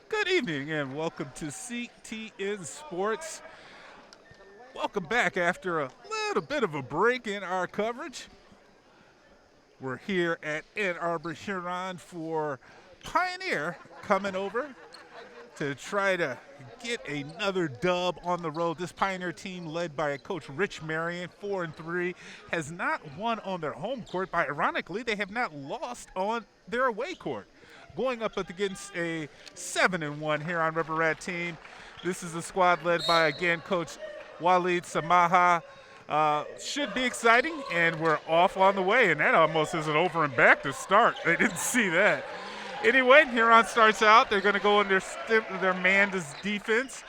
Good evening and welcome to CTN Sports. Welcome back after a little bit of a break in our coverage. We're here at Ann Arbor, Huron for Pioneer coming over to try to get another dub on the road. This Pioneer team led by Coach Rich Marion, 4-3, has not won on their home court, but ironically, they have not lost on their away court. Going up against a 7-1 Huron River Rat team. This is a squad led by, again, Coach Waleed Samaha. Should be exciting, and we're off on the way, and that almost is an over and back to start. They didn't see that. Anyway, Huron starts out. They're going to go in their man-to defense.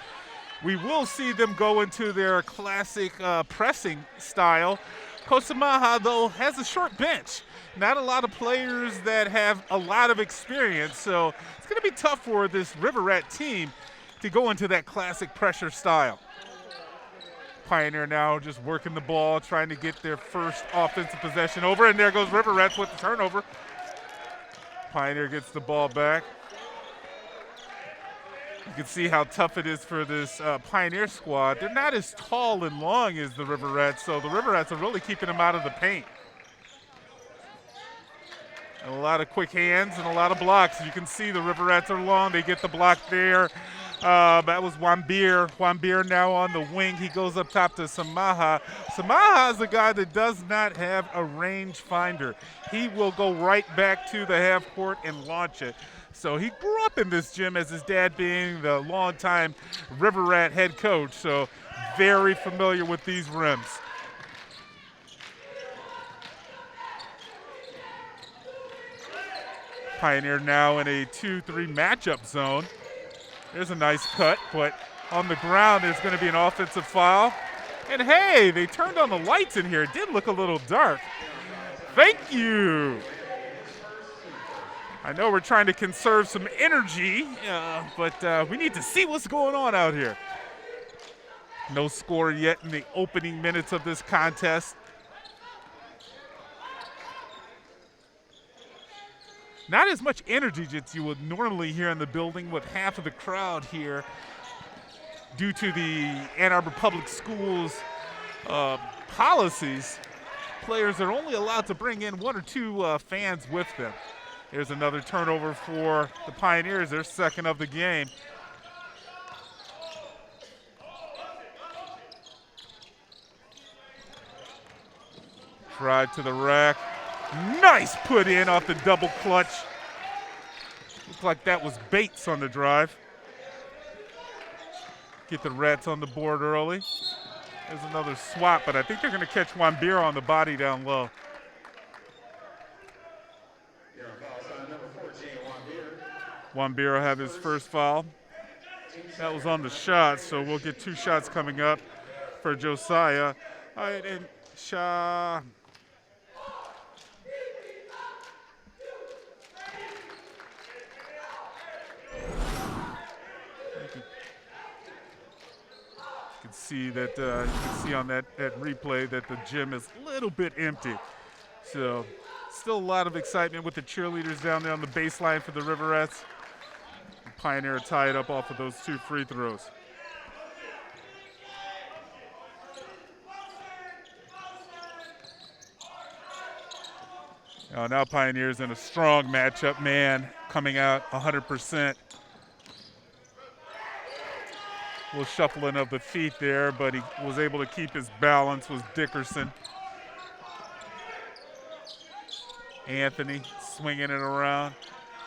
We will see them go into their classic pressing style. Coach Samaha, though, has a short bench. Not a lot of players that have a lot of experience, so it's going to be tough for this River Rat team to go into that classic pressure style. Pioneer now just working the ball, trying to get their first offensive possession over, and there goes River Rats with the turnover. Pioneer gets the ball back. You can see how tough it is for this Pioneer squad. They're not as tall and long as the River Rats, so the River Rats are really keeping them out of the paint. And a lot of quick hands and a lot of blocks. You can see the River Rats are long. They get the block there. That was Wambir. Wambir now on the wing. He goes up top to Samaha. Samaha is a guy that does not have a range finder. He will go right back to the half court and launch it. So he grew up in this gym as his dad being the longtime River Rat head coach. So very familiar with these rims. Pioneer now in a 2-3 matchup zone. There's a nice cut, but on the ground there's going to be an offensive foul. And hey, they turned on the lights in here. It did look a little dark. Thank you. I know we're trying to conserve some energy, but we need to see what's going on out here. No score yet in the opening minutes of this contest. Not as much energy as you would normally hear in the building with half of the crowd here due to the Ann Arbor Public Schools policies. Players are only allowed to bring in one or two fans with them. Here's another turnover for the Pioneers, their second of the game. Drive to the rack. Nice put in off the double clutch. Looked like that was Bates on the drive. Get the Rats on the board early. There's another swap, but I think they're going to catch Wambira on the body down low. Wambira have his first foul. That was on the shot, so we'll get two shots coming up for Josiah. All right, and Shah. See that you can see on that replay that the gym is a little bit empty. So still a lot of excitement with the cheerleaders down there on the baseline for the River Rats. Pioneer tied up off of those two free throws. Now Pioneer's in a strong matchup, man, coming out 100%. Little shuffling of the feet there, but he was able to keep his balance, was Dickerson. Anthony swinging it around.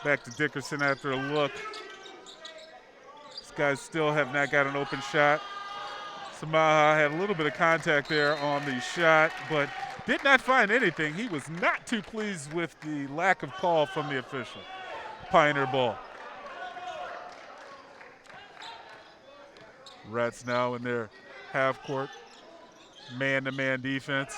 Back to Dickerson after a look. These guys still have not got an open shot. Samaha had a little bit of contact there on the shot, but did not find anything. He was not too pleased with the lack of call from the official. Pioneer ball. Rats now in their half-court man-to-man defense.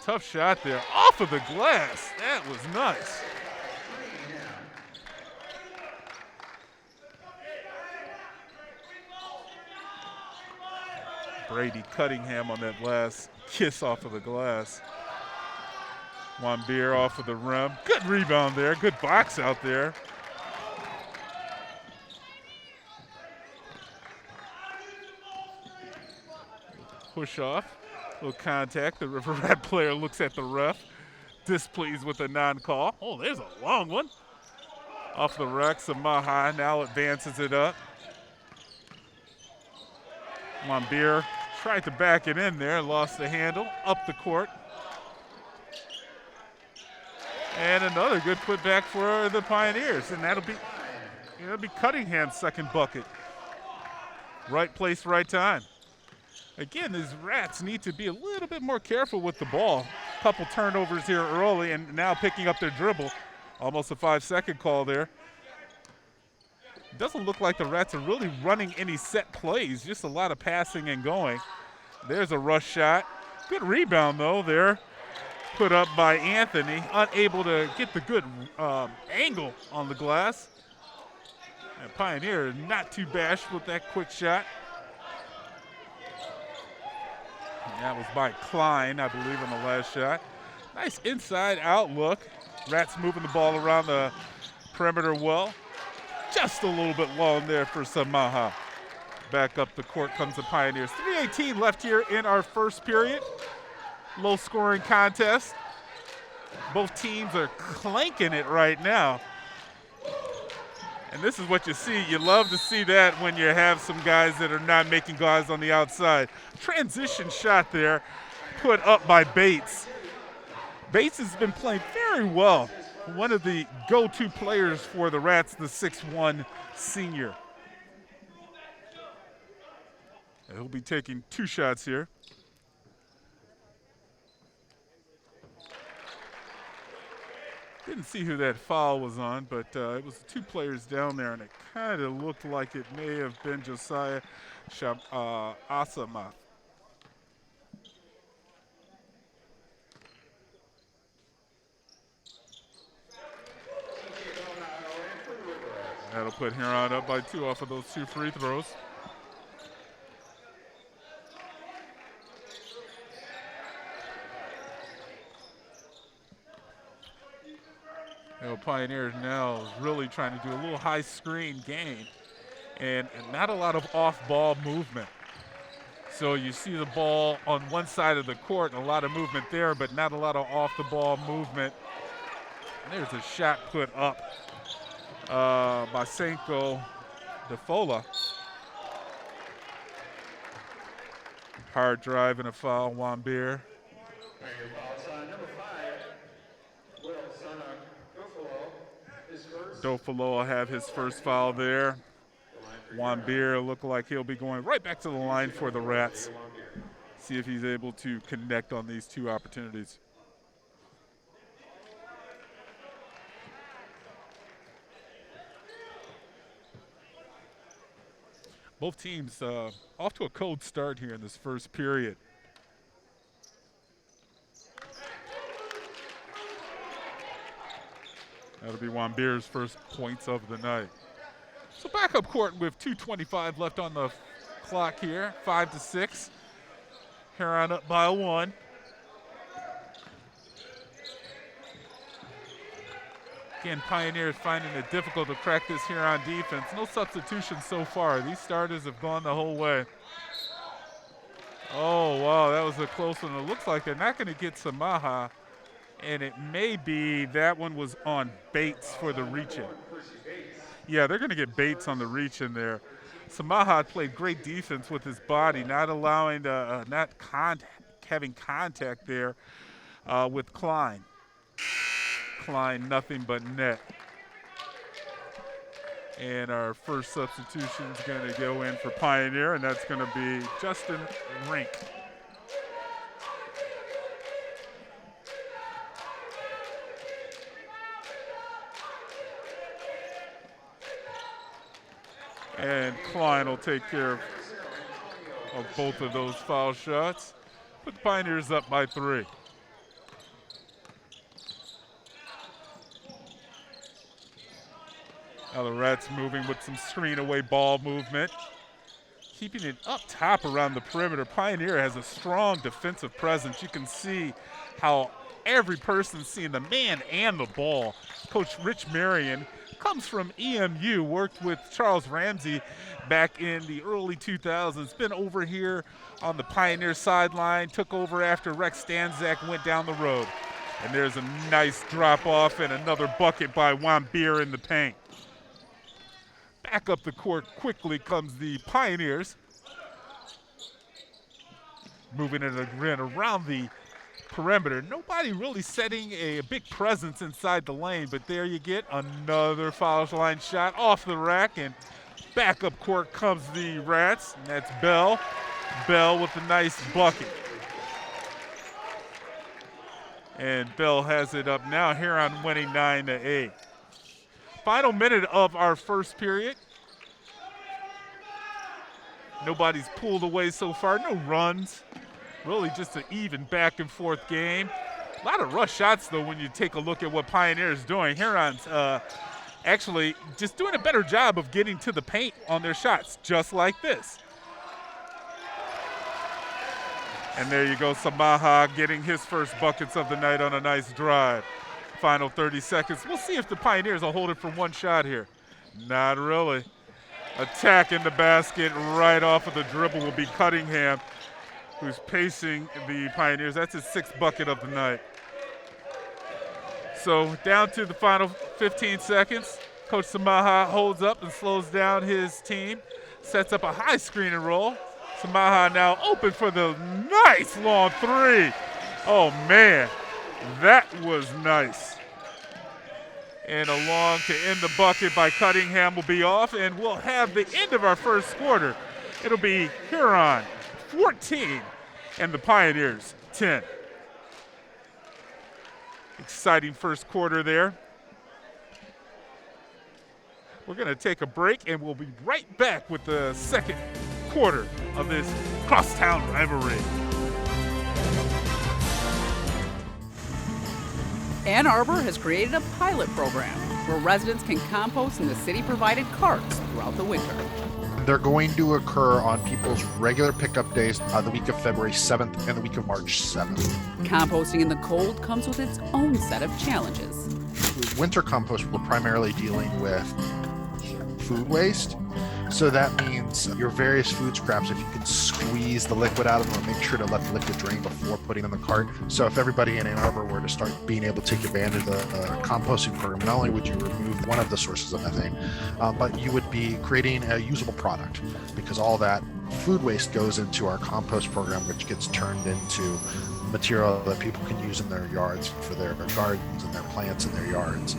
Tough shot there. Off of the glass. That was nice. Brady Cunningham on that last kiss off of the glass. Wambier off of the rim. Good rebound there. Good box out there. Push off. Little contact. The River Rat player looks at the ref. Displeased with a non-call. Oh, there's a long one. Off the rack, Samaha now advances it up. Wambier tried to back it in there, lost the handle, up the court. And another good putback for the Pioneers, and that'll be Cunningham's second bucket. Right place, right time. Again, these Rats need to be a little bit more careful with the ball. Couple turnovers here early, and now picking up their dribble. Almost a 5-second call there. Doesn't look like the Rats are really running any set plays, just a lot of passing and going. There's a rush shot. Good rebound, though, there. Put up by Anthony, unable to get the good angle on the glass. And Pioneer not too bashed with that quick shot. And that was by Klein, I believe, on the last shot. Nice inside out look. Rats moving the ball around the perimeter well. Just a little bit long there for Samaha. Back up the court comes the Pioneers. 3:18 left here in our first period. Low scoring contest. Both teams are clanking it right now. And this is what you see. You love to see that when you have some guys that are not making guys on the outside. Transition shot there, put up by Bates. Bates has been playing very well. One of the go-to players for the Rats, the 6'1" senior. And he'll be taking 2 shots here. Didn't see who that foul was on, but it was 2 players down there, and it kind of looked like it may have been Josiah Asama. That'll put Huron up by 2 off of those 2 free throws. Pioneers now really trying to do a little high screen game and not a lot of off-ball movement. So you see the ball on one side of the court, a lot of movement there, but not a lot of off-the-ball movement. And there's a shot put up by Senko DeFola. Hard drive and a foul, Wambier. Dofalo will have his first foul there. Wambier look like he'll be going right back to the line for the Rats. See if he's able to connect on these 2 opportunities. Both teams off to a cold start here in this first period. That'll be Wambier's first points of the night. So backup court with 2:25 left on the clock here, 5-6. Huron up by 1. Again, Pioneers finding it difficult to crack this Huron defense. No substitutions so far. These starters have gone the whole way. Oh, wow, that was a close one. It looks like they're not going to get Samaha. And it may be that one was on Bates for the reach-in. Yeah, they're going to get Bates on the reach-in there. Samaha played great defense with his body, not allowing having contact there with Klein. Klein, nothing but net. And our first substitution is going to go in for Pioneer, and that's going to be Justin Rink. And Klein will take care of both of those foul shots. Put the Pioneers up by 3. Now the Rats moving with some screen away ball movement. Keeping it up top around the perimeter. Pioneer has a strong defensive presence. You can see how every person seeing the man and the ball. Coach Rich Marion comes from EMU, worked with Charles Ramsey back in the early 2000s, been over here on the Pioneer sideline, took over after Rex Stanzak went down the road. And there's a nice drop off and another bucket by Wambeer in the paint. Back up the court quickly comes the Pioneers. Moving it again around the perimeter. Nobody really setting a big presence inside the lane, but there you get another foul line shot off the rack, and back up court comes the Rats, and that's Bell. Bell with a nice bucket. And Bell has it up now. Huron winning 9-8. Final minute of our first period. Nobody's pulled away so far, no runs. Really just an even back and forth game. A lot of rush shots though when you take a look at what Pioneer is doing. Huron's actually just doing a better job of getting to the paint on their shots, just like this. And there you go, Samaha getting his first buckets of the night on a nice drive. Final 30 seconds. We'll see if the Pioneers will hold it for one shot here. Not really. Attack in the basket right off of the dribble will be Cunningham, who's pacing the Pioneers. That's his sixth bucket of the night. So down to the final 15 seconds. Coach Samaha holds up and slows down his team, sets up a high screen and roll. Samaha now open for the nice long three. Oh man, that was nice. And a long to end the bucket by Cunningham will be off, and we'll have the end of our first quarter. It'll be Huron 14 and the Pioneers 10. Exciting first quarter there. We're going to take a break, and we'll be right back with the second quarter of this crosstown rivalry. Ann Arbor has created a pilot program where residents can compost in the city-provided carts throughout the winter. They're going to occur on people's regular pickup days on the week of February 7th and the week of March 7th. Composting in the cold comes with its own set of challenges. With winter compost, we're primarily dealing with food waste. So that means your various food scraps, if you can squeeze the liquid out of them, or make sure to let the liquid drain before putting in the cart. So if everybody in Ann Arbor were to start being able to take advantage of the composting program, not only would you remove one of the sources of methane, but you would be creating a usable product, because all that food waste goes into our compost program, which gets turned into material that people can use in their yards for their gardens and their plants in their yards.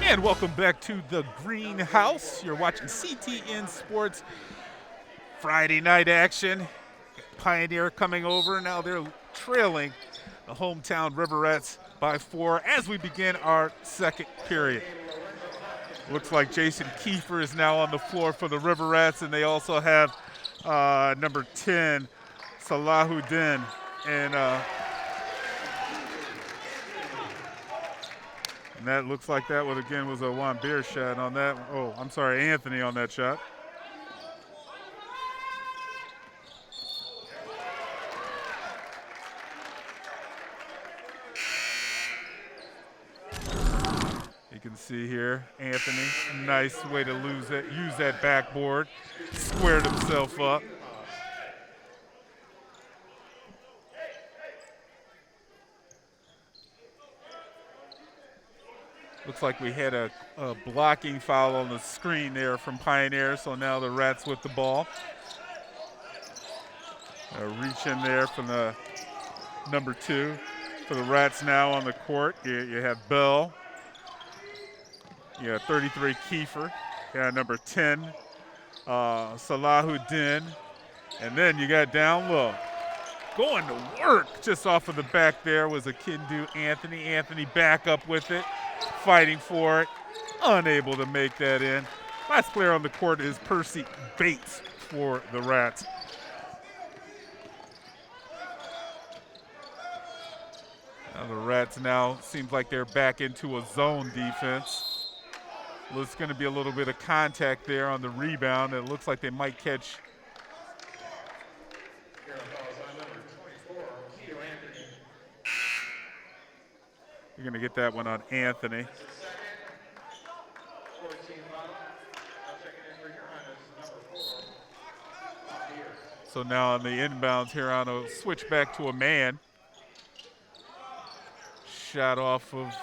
And welcome back to the Greenhouse. You're watching CTN Sports Friday night action. Pioneer coming over. Now they're trailing the hometown River Rats by 4 as we begin our second period. Looks like Jason Kiefer is now on the floor for the River Rats, and they also have number 10, Salahuddin, and that looks like that was a Wambeer shot on that. Oh, I'm sorry, Anthony on that shot. You can see here, Anthony, nice way to use that backboard, squared himself up. Looks like we had a blocking foul on the screen there from Pioneer, so now the Rats with the ball. A reach in there from the number 2 for the Rats now on the court. You have Bell. You have 33 Kiefer. You have number 10, Salahuddin. And then you got down low. Going to work just off of the back there was a Kindu Anthony. Anthony back up with it. Fighting for it, unable to make that in. Last player on the court is Percy Bates for the Rats. Now the Rats now seems like they're back into a zone defense. There's going to be a little bit of contact there on the rebound. It looks like they might catch. You're going to get that one on Anthony. So now on the inbounds, Huron will switch back to a man. Shot off of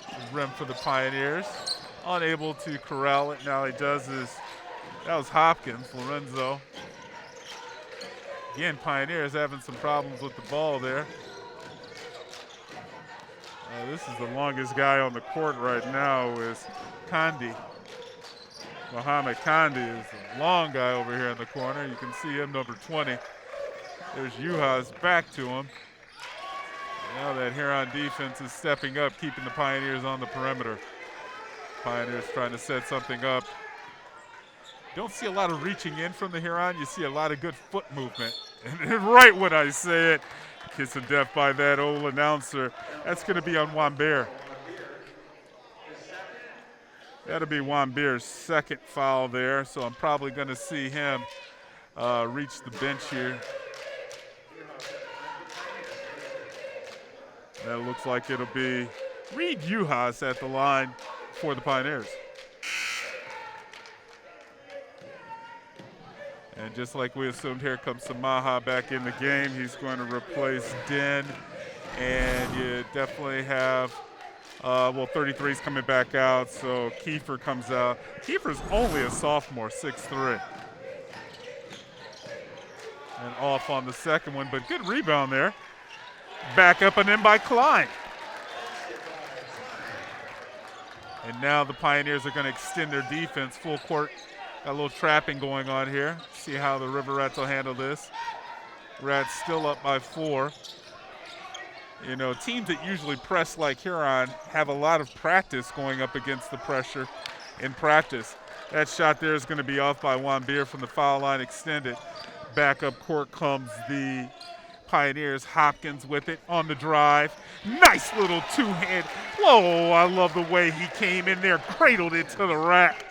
the rim for the Pioneers. Unable to corral it. Now he does is, that was Hopkins, Lorenzo. Again, Pioneers having some problems with the ball there. This is the longest guy on the court right now is Kandi. Muhammad Kandi is a long guy over here in the corner. You can see him, number 20. There's Juhas back to him. Now that Huron defense is stepping up, keeping the Pioneers on the perimeter. Pioneers trying to set something up. Don't see a lot of reaching in from the Huron. You see a lot of good foot movement. And right when I say it, kiss of death by that old announcer. That's going to be on Wambeer. That'll be Wambeer's second foul there, so I'm probably going to see him reach the bench here. That looks like it'll be Reed Juhas at the line for the Pioneers. And just like we assumed, here comes Samaha back in the game. He's going to replace Den. And you definitely have, 33's coming back out, so Kiefer comes out. Kiefer's only a sophomore, 6'3". And off on the second one, but good rebound there. Back up and in by Klein. And now the Pioneers are going to extend their defense full court. Got a little trapping going on here. See how the River Rats will handle this. Rats still up by 4. You know, teams that usually press like Huron have a lot of practice going up against the pressure in practice. That shot there is going to be off by Wambeer from the foul line extended. Back up court comes the Pioneers. Hopkins with it on the drive. Nice little two-hand. Whoa, I love the way he came in there, cradled it to the rack.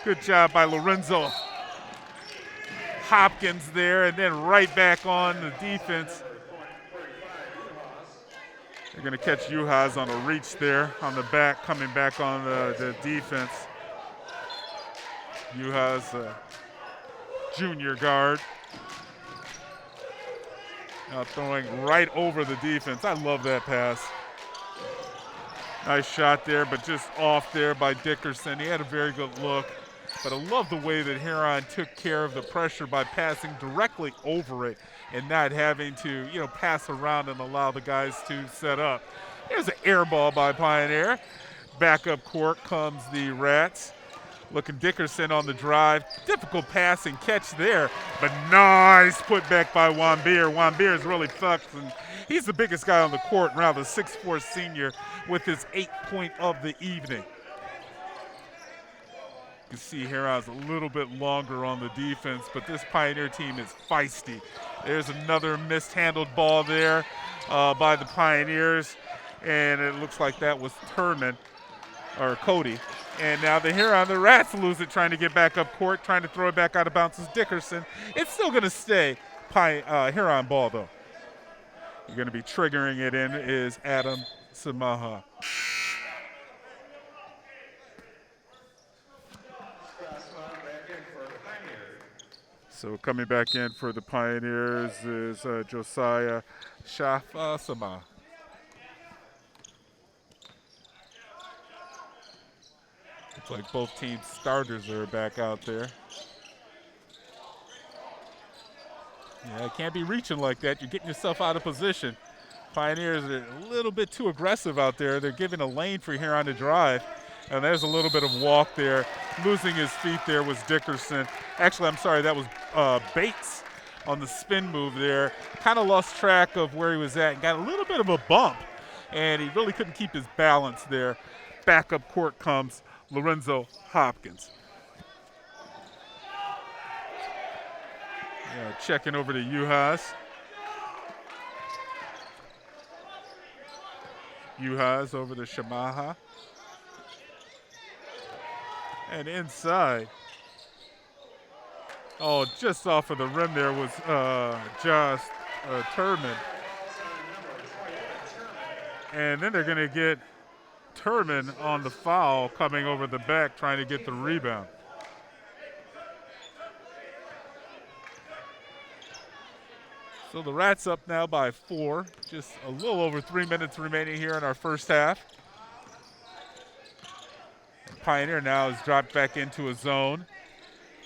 Good job by Lorenzo. Hopkins there, and then right back on the defense. They're going to catch Juhas on a reach there on the back, coming back on the defense. Juhas, junior guard. Now throwing right over the defense. I love that pass. Nice shot there, but just off there by Dickerson. He had a very good look. But I love the way that Huron took care of the pressure by passing directly over it and not having to, pass around and allow the guys to set up. Here's an air ball by Pioneer. Back up court comes the Rats. Looking Dickerson on the drive. Difficult pass and catch there, but nice put back by Wambeer. Wambeer is really fucked, and he's the biggest guy on the court now, the 6'4" senior with his 8th point of the evening. You can see Huron's a little bit longer on the defense, but this Pioneer team is feisty. There's another mishandled ball there by the Pioneers, and it looks like that was Cody. And now the Rats lose it, trying to get back up court, trying to throw it back out of bounds. Dickerson. It's still going to stay Huron ball, though. You're going to be triggering it in is Adam Samaha. So coming back in for the Pioneers is Josiah Shafasama. Looks like both teams' starters are back out there. Yeah, can't be reaching like that. You're getting yourself out of position. Pioneers are a little bit too aggressive out there. They're giving a lane for Huron to drive. And there's a little bit of walk there. Losing his feet there was Dickerson. Actually, I'm sorry, that was Bates on the spin move there. Kind of lost track of where he was at and got a little bit of a bump. And he really couldn't keep his balance there. Back up court comes Lorenzo Hopkins. Yeah, checking over to Juhas. Juhas over to Shamaha. And inside. Oh, just off of the rim there was Josh Turman. And then they're going to get Turman on the foul coming over the back trying to get the rebound. So the Rats up now by 4. Just a little over 3 minutes remaining here in our first half. Pioneer now is dropped back into a zone,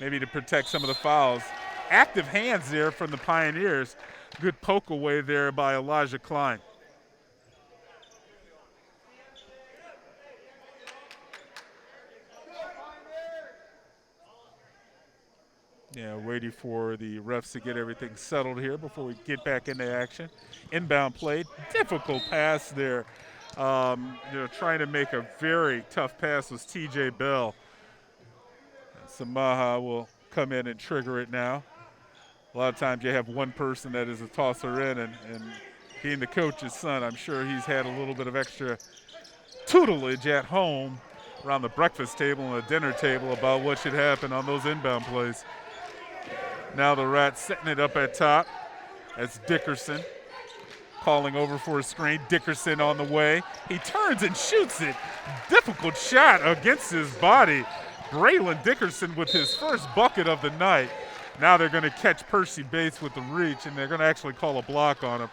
maybe to protect some of the fouls. Active hands there from the Pioneers. Good poke away there by Elijah Klein. Yeah, waiting for the refs to get everything settled here before we get back into action. Inbound play, difficult pass there. Trying to make a very tough pass was T.J. Bell. Samaha will come in and trigger it now. A lot of times you have one person that is a tosser in, and being the coach's son, I'm sure he's had a little bit of extra tutelage at home around the breakfast table and the dinner table about what should happen on those inbound plays. Now the Rats setting it up at top. That's Dickerson calling over for a screen. Dickerson on the way. He turns and shoots it. Difficult shot against his body. Braylon Dickerson with his first bucket of the night. Now they're going to catch Percy Bates with the reach, and they're going to actually call a block on him.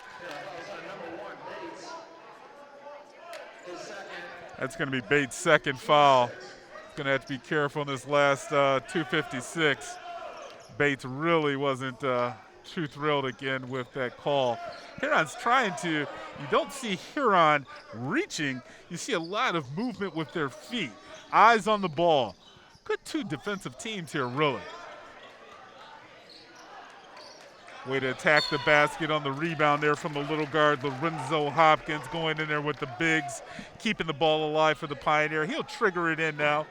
That's going to be Bates' second foul. Going to have to be careful in this last 2:56. Bates really wasn't too thrilled again with that call. Huron's trying to, you don't see Huron reaching. You see a lot of movement with their feet. Eyes on the ball. Good two defensive teams here, really. Way to attack the basket on the rebound there from the little guard, Lorenzo Hopkins, going in there with the bigs, keeping the ball alive for the Pioneer. He'll trigger it in now.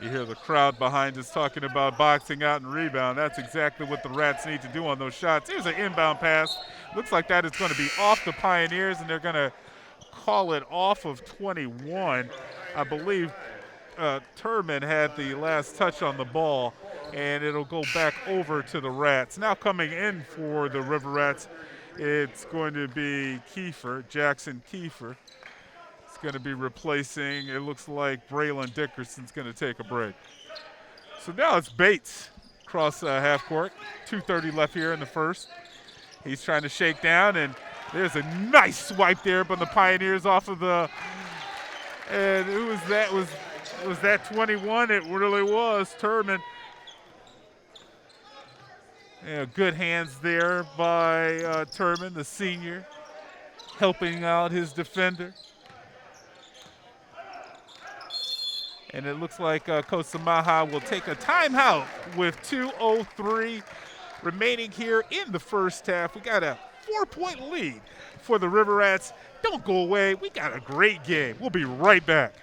You hear the crowd behind us talking about boxing out and rebound. That's exactly what the Rats need to do on those shots. Here's an inbound pass. Looks like that is going to be off the Pioneers, and they're going to call it off of 21. I believe Turman had the last touch on the ball, and it'll go back over to the Rats. Now coming in for the River Rats, it's going to be Kiefer, Jackson Kiefer. Going to be replacing, it looks like Braylon Dickerson's going to take a break. So now it's Bates across half court. 2:30 left here in the first. He's trying to shake down, and there's a nice swipe there from the Pioneers off of the, and who was that? Was that 21? It really was, Turman. Yeah, good hands there by Turman, the senior, helping out his defender. And it looks like Coach Samaha will take a timeout with 2:03 remaining here in the first half. We got a 4-point lead for the River Rats. Don't go away. We got a great game. We'll be right back.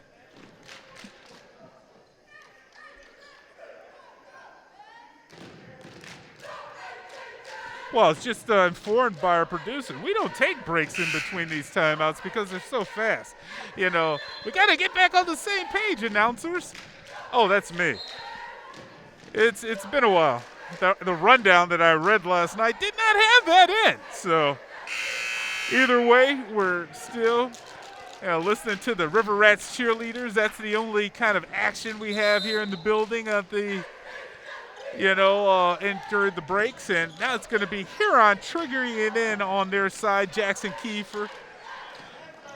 Well, it's just informed by our producer. We don't take breaks in between these timeouts because they're so fast. You know, we got to get back on the same page, announcers. Oh, that's me. It's been a while. The rundown that I read last night did not have that in. So either way, we're still listening to the River Rats cheerleaders. That's the only kind of action we have here in the building at the entered the breaks, and now it's going to be Huron triggering it in on their side. Jackson Kiefer.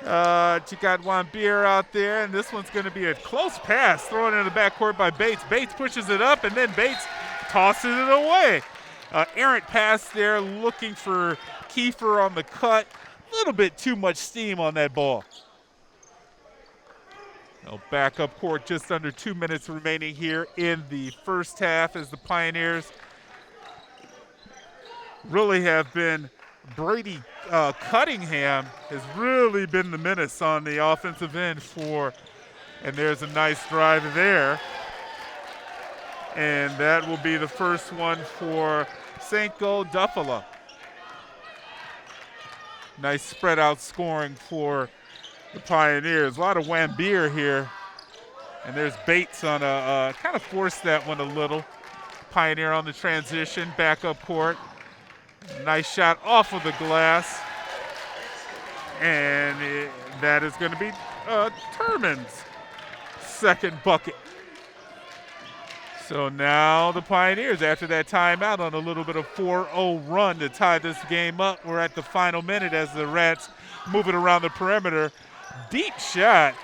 You got Juan Beer out there, and this one's going to be a close pass thrown into the backcourt by Bates. Bates pushes it up, and then Bates tosses it away. Errant pass there, looking for Kiefer on the cut. A little bit too much steam on that ball. Back up court, just under 2 minutes remaining here in the first half as the Pioneers really have been, Brady Cunningham has really been the menace on the offensive end and there's a nice drive there. And that will be the first one for Senko Duffalo. Nice spread out scoring for the Pioneers. A lot of Wambeer here. And there's Bates on kind of forced that one a little. Pioneer on the transition, back up court. Nice shot off of the glass. And that is going to be Turman's second bucket. So now the Pioneers, after that timeout, on a little bit of 4-0 run to tie this game up. We're at the final minute as the Rats move it around the perimeter. Deep shot.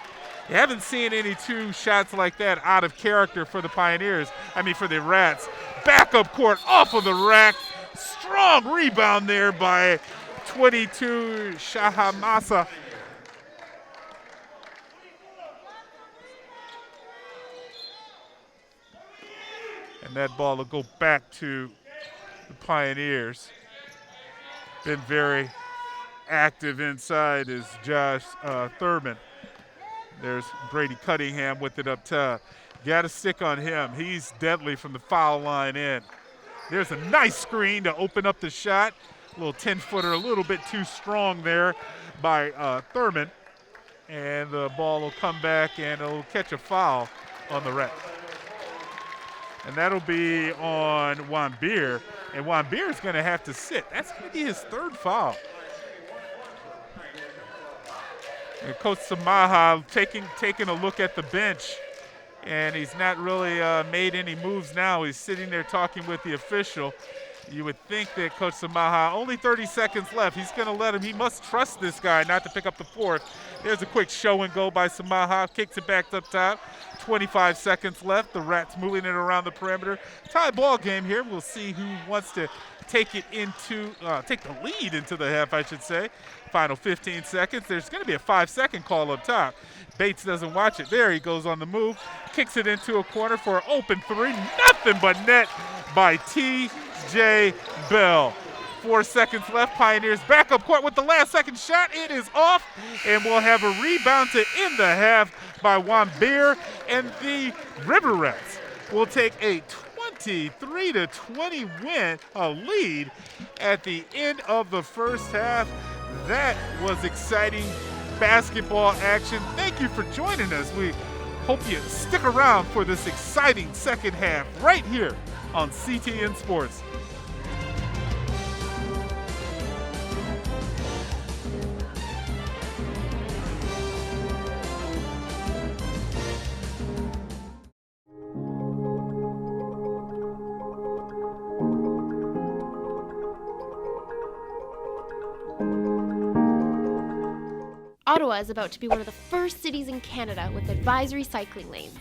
You haven't seen any two shots like that out of character for the Pioneers. For the Rats. Back up court, off of the rack. Strong rebound there by 22 Shahamasa. And that ball will go back to the Pioneers. Been very active inside is Josh Thurman. There's Brady Cunningham with it up top. Got to stick on him. He's deadly from the foul line in. There's a nice screen to open up the shot. A little 10-footer, a little bit too strong there by Thurman. And the ball will come back and it'll catch a foul on the rack. And that'll be on Wambeer. And Wambeer is going to have to sit. That's going to be his third foul. And Coach Samaha taking a look at the bench. And he's not really made any moves now. He's sitting there talking with the official. You would think that Coach Samaha, only 30 seconds left. He's going to let him. He must trust this guy not to pick up the fourth. There's a quick show and go by Samaha. Kicks it back up top. 25 seconds left. The Rats moving it around the perimeter. Tie ball game here. We'll see who wants to take the lead into the half, I should say. Final 15 seconds. There's going to be a 5-second call up top. Bates doesn't watch it. There he goes on the move. Kicks it into a corner for an open three. Nothing but net by T.J. Bell. 4 seconds left. Pioneers back up court with the last second shot. It is off, and we'll have a rebound to end the half by Wambeer, and the River Rats will take a 23-20 lead at the end of the first half. That was exciting basketball action. Thank you for joining us. We hope you stick around for this exciting second half right here on CTN Sports. Ottawa is about to be one of the first cities in Canada with advisory cycling lanes.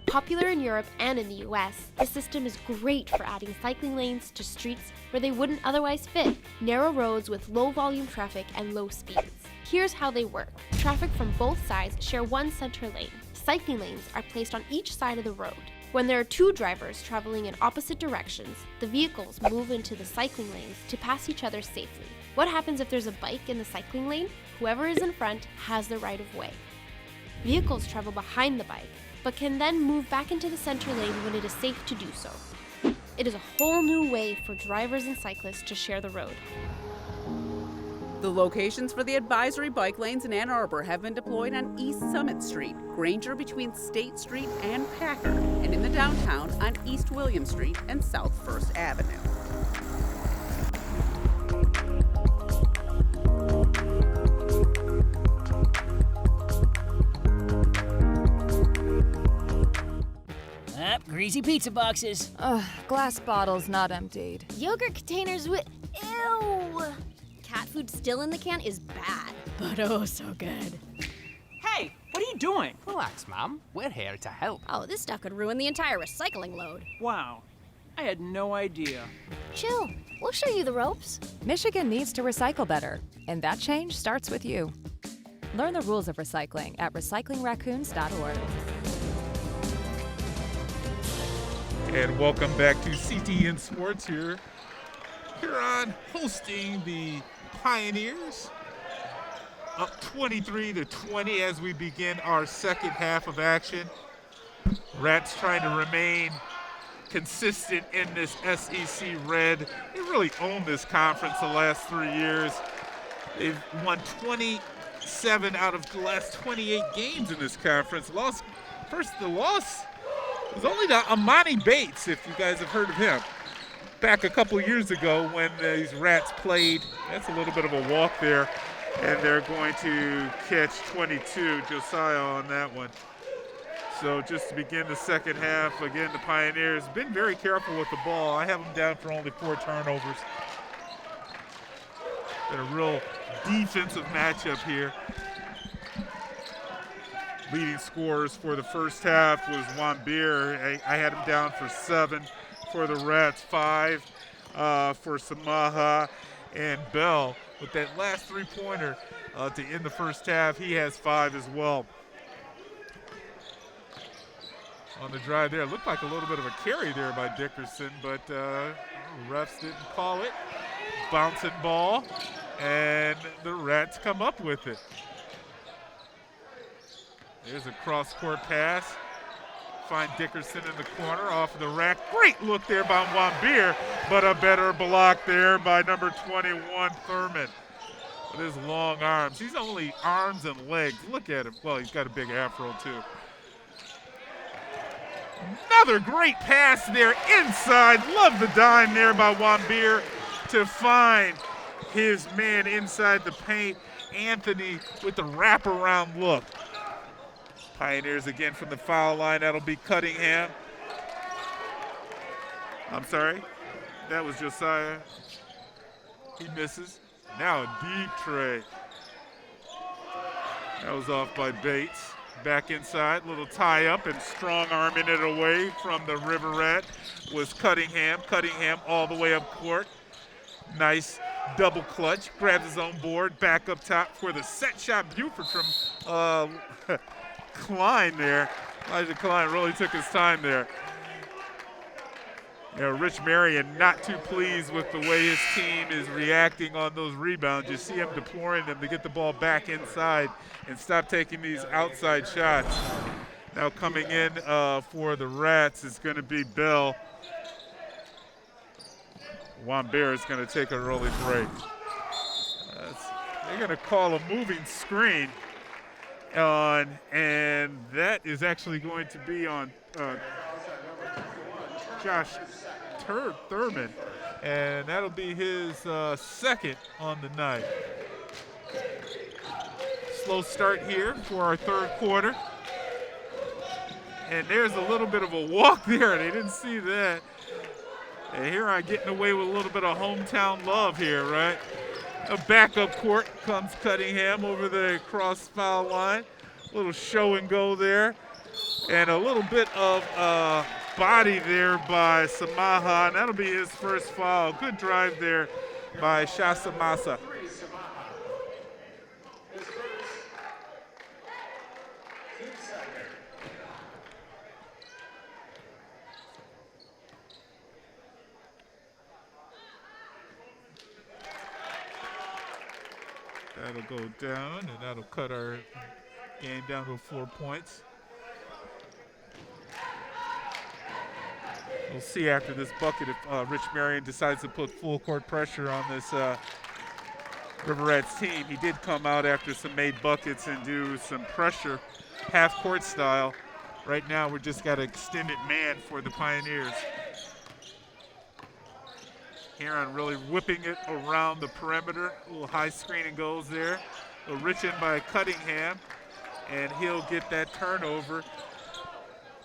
Popular in Europe and in the US, the system is great for adding cycling lanes to streets where they wouldn't otherwise fit, narrow roads with low volume traffic and low speeds. Here's how they work. Traffic from both sides share one center lane. Cycling lanes are placed on each side of the road. When there are two drivers traveling in opposite directions, the vehicles move into the cycling lanes to pass each other safely. What happens if there's a bike in the cycling lane? Whoever is in front has the right of way. Vehicles travel behind the bike, but can then move back into the center lane when it is safe to do so. It is a whole new way for drivers and cyclists to share the road. The locations for the advisory bike lanes in Ann Arbor have been deployed on East Summit Street, Granger between State Street and Packer, and in the downtown on East William Street and South First Avenue. Greasy pizza boxes. Ugh, glass bottles not emptied. Yogurt containers with... Ew! Cat food still in the can is bad. But oh, so good. Hey, what are you doing? Relax, Mom. We're here to help. Oh, this stuff could ruin the entire recycling load. Wow, I had no idea. Chill, we'll show you the ropes. Michigan needs to recycle better, and that change starts with you. Learn the rules of recycling at recyclingraccoons.org. And welcome back to CTN Sports here. Huron hosting the Pioneers. Up 23-20 as we begin our second half of action. Rats trying to remain consistent in this SEC red. They really owned this conference the last 3 years. They've won 20 7 out of the last 28 games in this conference. The loss was only to Amani Bates, if you guys have heard of him. Back a couple years ago when these Rats played. That's a little bit of a walk there, and they're going to catch 22, Josiah, on that one. So just to begin the second half, again, the Pioneers been very careful with the ball. I have them down for only 4 turnovers. Been a real defensive matchup here. Leading scorers for the first half was Juan Beer. I had him down for 7 for the Rats, 5 for Samaha and Bell. With that last 3-pointer to end the first half, he has 5 as well. On the drive there, it looked like a little bit of a carry there by Dickerson, but refs didn't call it. Bouncing ball, and the Rats come up with it. There's a cross-court pass. Find Dickerson in the corner off of the rack. Great look there by Juan Beer, but a better block there by number 21, Thurman. With his long arms. He's only arms and legs. Look at him. Well, he's got a big afro, too. Another great pass there inside. Love the dime there by Juan Beer to find his man inside the paint. Anthony with the wraparound look. Pioneers again from the foul line. That'll be Cunningham. I'm sorry. That was Josiah. He misses. Now a deep tray. That was off by Bates. Back inside, little tie up and strong arming it away from the River Rat was Cunningham. Cunningham all the way up court. Nice double clutch, grabs his own board, back up top for the set shot. Buford from Klein there. Elijah Klein really took his time there. You know, Rich Marion not too pleased with the way his team is reacting on those rebounds. You see him deploring them to get the ball back inside and stop taking these outside shots. Now coming in for the Rats is going to be Bell. Juan Bear is going to take an early break. They're going to call a moving screen on, and that is actually going to be on Josh Thurman, and that'll be his second on the night. Slow start here for our third quarter. And there's a little bit of a walk there. They didn't see that. And Huron getting away with a little bit of hometown love here, right? A backup court comes Cunningham over the cross foul line. A little show and go there. And a little bit of body there by Samaha, and that'll be his first foul. Good drive there by Shasamasa. That'll go down, and that'll cut our game down to 4 points. We'll see after this bucket if Rich Marion decides to put full court pressure on this River Rats team. He did come out after some made buckets and do some pressure, half court style. Right now we just got an extended man for the Pioneers. Huron really whipping it around the perimeter. A little high screen and goes there. A little rich in by Cunningham, and he'll get that turnover.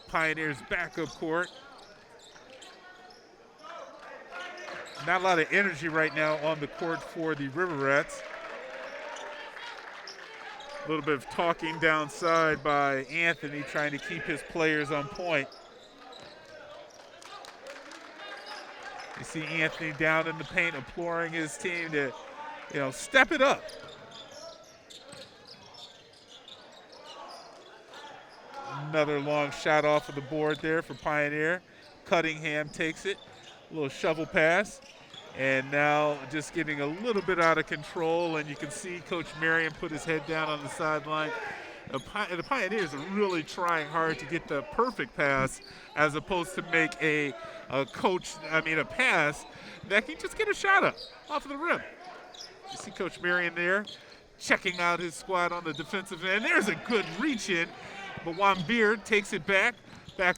Pioneers backup court. Not a lot of energy right now on the court for the River Rats. A little bit of talking downside by Anthony, trying to keep his players on point. You see Anthony down in the paint, imploring his team to, step it up. Another long shot off of the board there for Pioneer. Cunningham takes it. A little shovel pass, and now just getting a little bit out of control, and you can see Coach Marion put his head down on the sideline. The Pioneers are really trying hard to get the perfect pass as opposed to make a pass that can just get a shot up off of the rim. You see Coach Marion there checking out his squad on the defensive end. There's a good reach in, but Juan Beer takes it back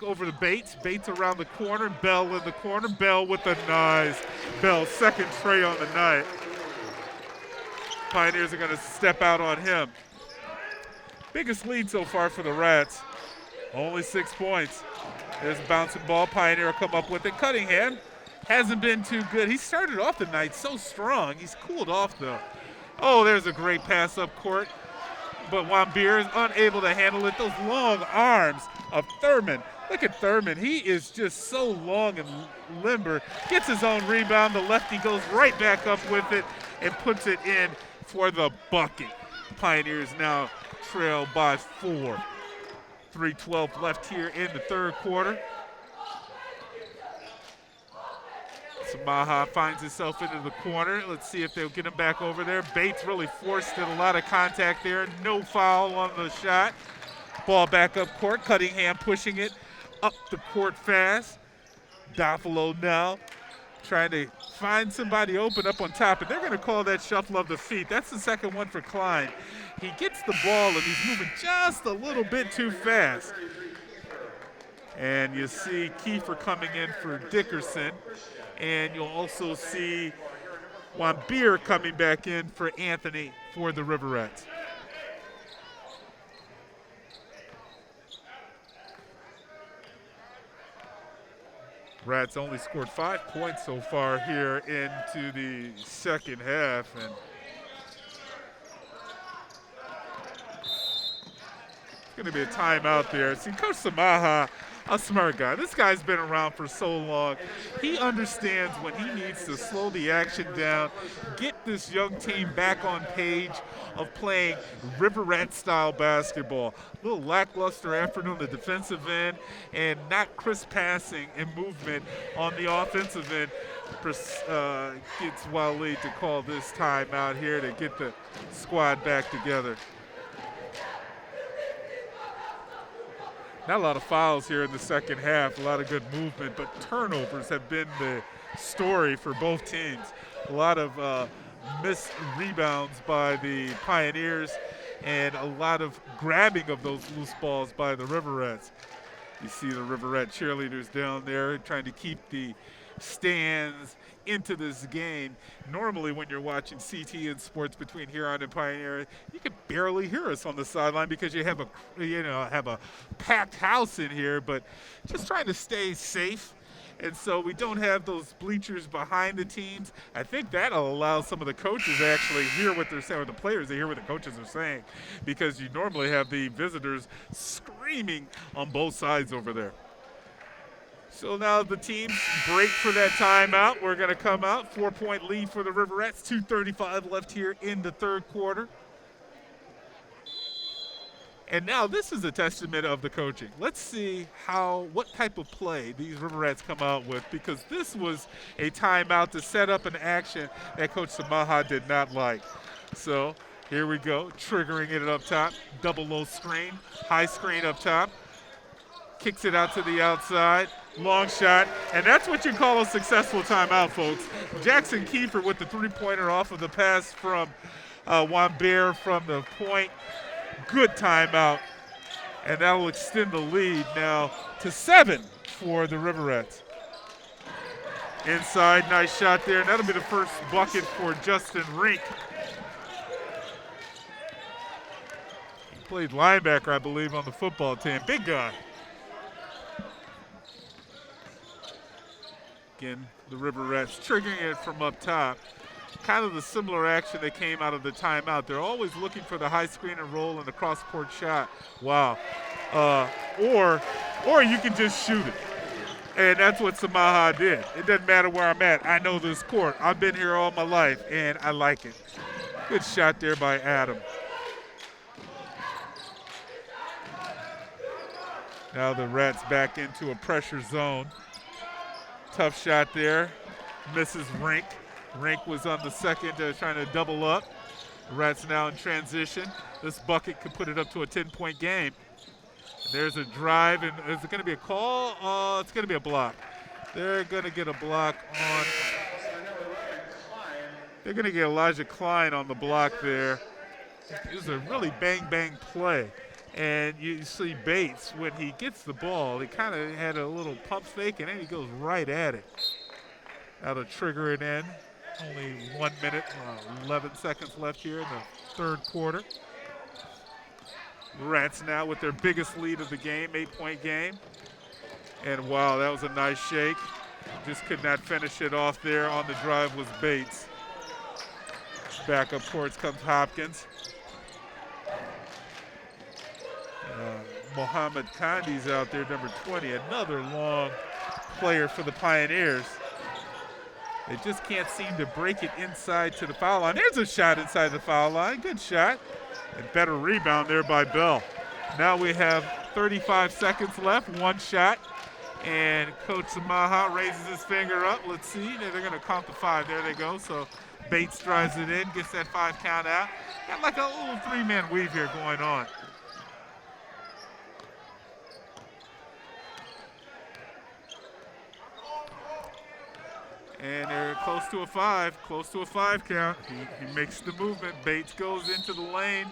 over to Bates. Bates around the corner, Bell in the corner. Bell with a nice, Bell's second tray on the night. Pioneers are going to step out on him. Biggest lead so far for the Rats. Only 6 points. There's a bouncing ball. Pioneer will come up with it. Cunningham hasn't been too good. He started off the night so strong. He's cooled off, though. Oh, there's a great pass up court. But Juan Beer is unable to handle it. Those long arms of Thurman. Look at Thurman. He is just so long and limber. Gets his own rebound. The lefty goes right back up with it and puts it in for the bucket. Pioneers now trail by 4. 3:12 left here in the third quarter. Samaha finds himself into the corner. Let's see if they'll get him back over there. Bates really forced it. A lot of contact there. No foul on the shot. Ball back up court. Cunningham pushing it up the court fast. Doffalo now trying to find somebody open up on top, and they're going to call that shuffle of the feet. That's the second one for Klein. He gets the ball, and he's moving just a little bit too fast. And you see Kiefer coming in for Dickerson, and you'll also see Juan Beer coming back in for Anthony for the River Rats. Rats only scored 5 points so far here into the second half, and it's going to be a timeout there. See, Coach Samaha, a smart guy. This guy's been around for so long. He understands when he needs to slow the action down, get this young team back on page of playing River Rat style basketball. A little lackluster effort on the defensive end and not crisp passing and movement on the offensive end. Gets Waleed to call this timeout here to get the squad back together. Not a lot of fouls here in the second half, a lot of good movement, but turnovers have been the story for both teams. A lot of missed rebounds by the Pioneers and a lot of grabbing of those loose balls by the River Rats. You see the River Rat cheerleaders down there trying to keep the stands into this game. Normally when you're watching CTN Sports between Huron and Pioneer, you can barely hear us on the sideline because you have a packed house in here, but just trying to stay safe. And so we don't have those bleachers behind the teams. I think that'll allow some of the coaches to actually hear what they're saying, or the players to hear what the coaches are saying, because you normally have the visitors screaming on both sides over there. So now the teams break for that timeout. We're going to come out. 4-point lead for the River Rats. 2:35 left here in the third quarter. And now this is a testament of the coaching. Let's see what type of play these River Rats come out with, because this was a timeout to set up an action that Coach Samaha did not like. So here we go, triggering it up top. Double low screen, high screen up top. Kicks it out to the outside. Long shot, and that's what you call a successful timeout, folks. Jackson Kiefer with the three-pointer off of the pass from Juan Bear from the point. Good timeout, and that will extend the lead now to 7 for the River Rats. Inside, nice shot there, and that'll be the first bucket for Justin Rink. He played linebacker, I believe, on the football team. Big guy. Again, the River Rats triggering it from up top. Kind of the similar action that came out of the timeout. They're always looking for the high screen and roll and the cross-court shot. Wow. Or you can just shoot it. And that's what Samaha did. It doesn't matter where I'm at. I know this court. I've been here all my life, and I like it. Good shot there by Adam. Now the Rats back into a pressure zone. Tough shot there. Misses Rink. Rink was on the second, trying to double up. The Rats now in transition. This bucket could put it up to a 10-point game. There's a drive, and is it going to be a call? It's going to be a block. They're going to get a block on. They're going to get Elijah Klein on the block there. It was a really bang-bang play. And you see Bates, when he gets the ball, he kind of had a little pump fake, and then he goes right at it. That'll trigger it in. Only 1 minute, 11 seconds left here in the third quarter. Rats now with their biggest lead of the game, 8-point game. And wow, that was a nice shake. Just could not finish it off there. On the drive was Bates. Back up courts comes Hopkins. Mohammed Kandi's out there, number 20, another long player for the Pioneers. They just can't seem to break it inside to the foul line. There's a shot inside the foul line. Good shot. And better rebound there by Bell. Now we have 35 seconds left, one shot. And Coach Samaha raises his finger up. Let's see. They're going to count to 5. There they go. So Bates drives it in, gets that 5 count out. Got like a little 3-man weave here going on. And they're close to a 5 count. He makes the movement. Bates goes into the lane,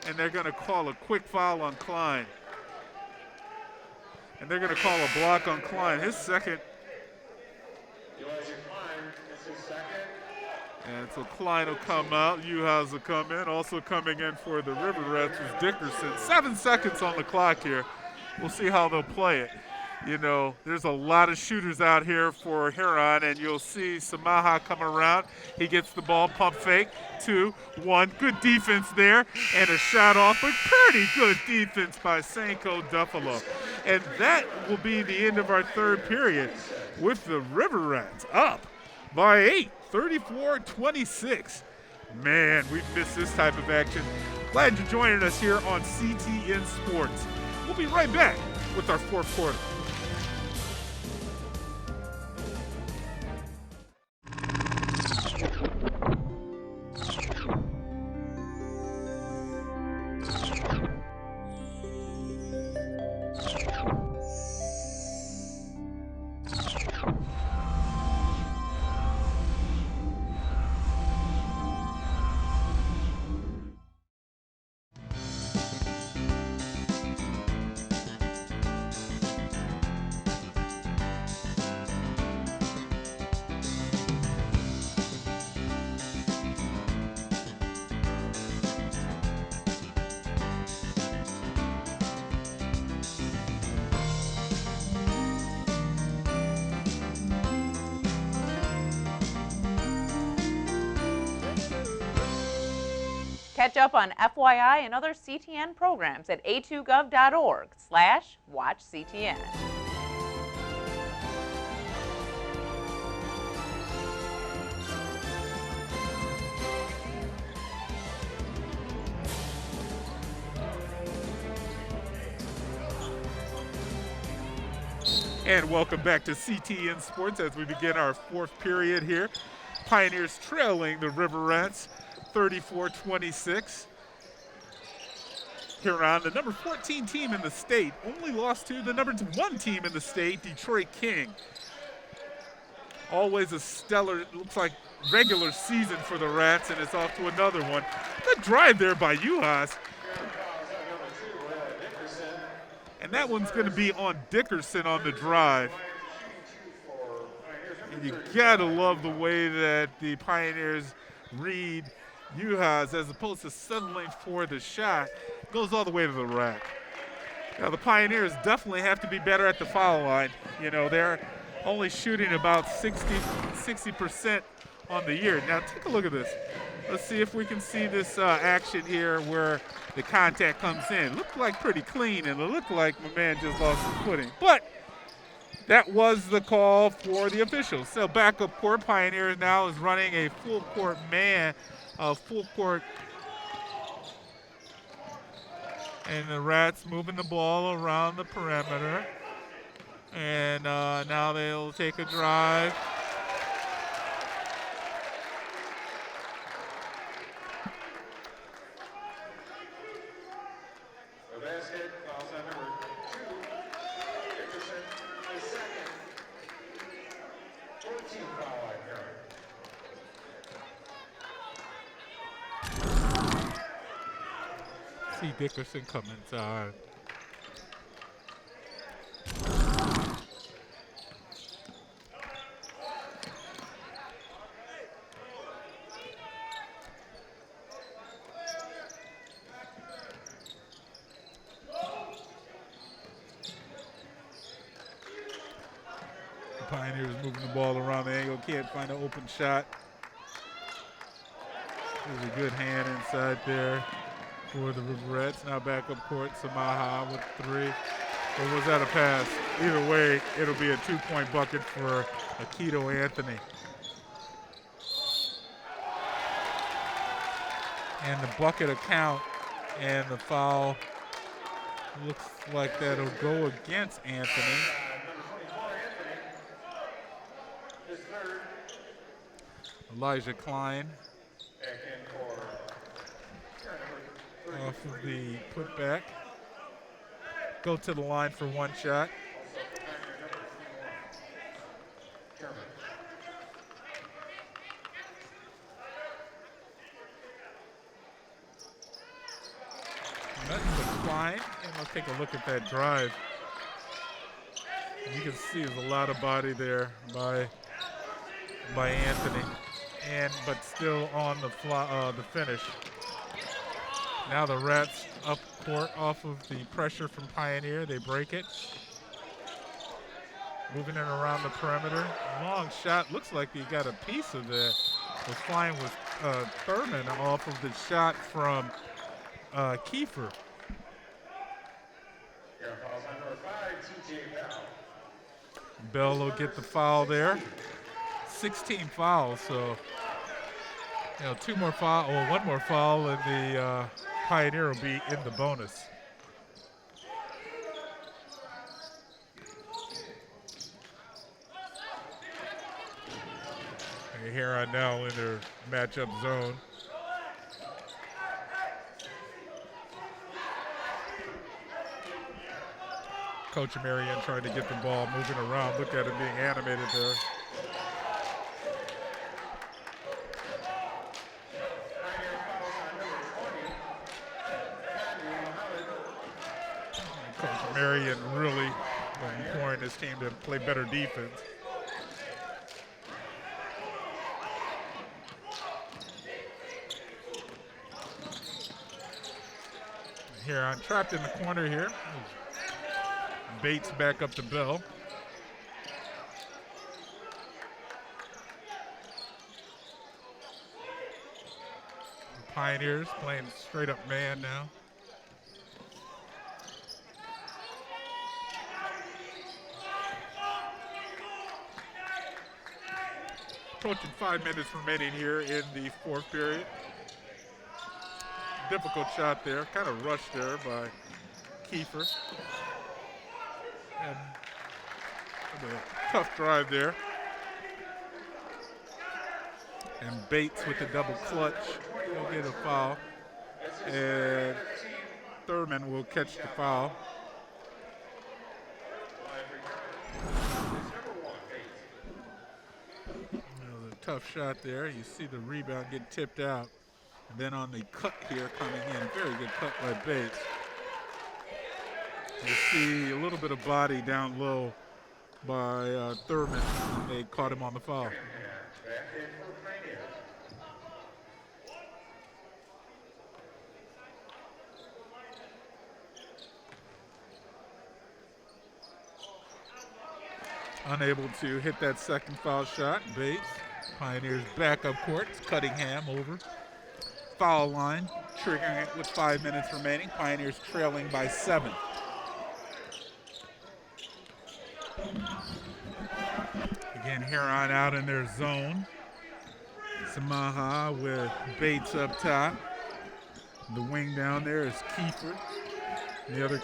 and they're going to call a quick foul on Klein. And they're going to call a block on Klein. His second. And so Klein will come out. Uhas will come in. Also coming in for the River Rats is Dickerson. 7 seconds on the clock here. We'll see how they'll play it. You know, there's a lot of shooters out here for Huron, and you'll see Samaha come around. He gets the ball, pump fake, 2, 1. Good defense there, and a shot off, but pretty good defense by Sanko Duffalo. And that will be the end of our third period with the River Rats up by 8, 34-26. Man, we've missed this type of action. Glad you're joining us here on CTN Sports. We'll be right back with our fourth quarter. Catch up on FYI and other CTN programs at a2gov.org/watchctn. And welcome back to CTN Sports as we begin our fourth period here. Pioneers trailing the River Rats 34-26. Huron, the number 14 team in the state, only lost to the number 1 team in the state, Detroit King. Always a stellar, it looks like regular season for the Rats, and it's off to another one. Good drive there by Uhas. And that one's going to be on Dickerson on the drive. And you got to love the way that the Pioneers read Uhas as opposed to settling for the shot. Goes all the way to the rack. Now, the Pioneers definitely have to be better at the foul line. You know, they're only shooting about 60% on the year. Now, take a look at this. Let's see if we can see this action here where the contact comes in. Looked like pretty clean, and it looked like my man just lost his footing. But that was the call for the officials. So backup court, Pioneers now is running a full court man, full court. And the Rats moving the ball around the perimeter. And now they'll take a drive. The basket falls on number 2, Dickerson, the second. 14 foul line, Huron. see Dickerson come inside. The Pioneers moving the ball around the angle, can't find an open shot. There's a good hand inside there for the Riverettes. Now back up court, Samaha with 3. Or was that a pass? Either way, it'll be a 2-point bucket for Akito Anthony. And the bucket account and the foul looks like that'll go against Anthony. Elijah Klein off of the putback. Go to the line for 1 shot. Nothing but Klein, and let's take a look at that drive. You can see there's a lot of body there by Anthony, but still on the finish. Now the Rats up court off of the pressure from Pioneer. They break it. Moving it around the perimeter. Long shot. Looks like he got a piece of that. Was flying with Thurman off of the shot from Kiefer. Bell will get the foul there. 16 fouls, so 2 more foul or 1 more foul, and the Pioneer will be in the bonus. And Huron now in their matchup zone. Coach Marion trying to get the ball moving around. Look at him being animated there. Coach Marion really imploring his team to play better defense. Huron trapped in the corner here. Bates back up to Bell. The Pioneers playing straight up man now. Approaching 5 minutes remaining here in the 4th period. Difficult shot there, kind of rushed there by Kiefer. And a tough drive there. And Bates with the double clutch. He'll get a foul. And Thurman will catch the foul. A tough shot there. You see the rebound get tipped out. And then on the cut here coming in, very good cut by Bates. You see a little bit of body down low by Thurman. They caught him on the foul. Unable to hit that second foul shot. Bates. Pioneers back up court. It's Cunningham over. Foul line. Triggering it with 5 minutes remaining. Pioneers trailing by 7. Again, Huron out in their zone. Samaha with Bates up top. The wing down there is Kiefer. The other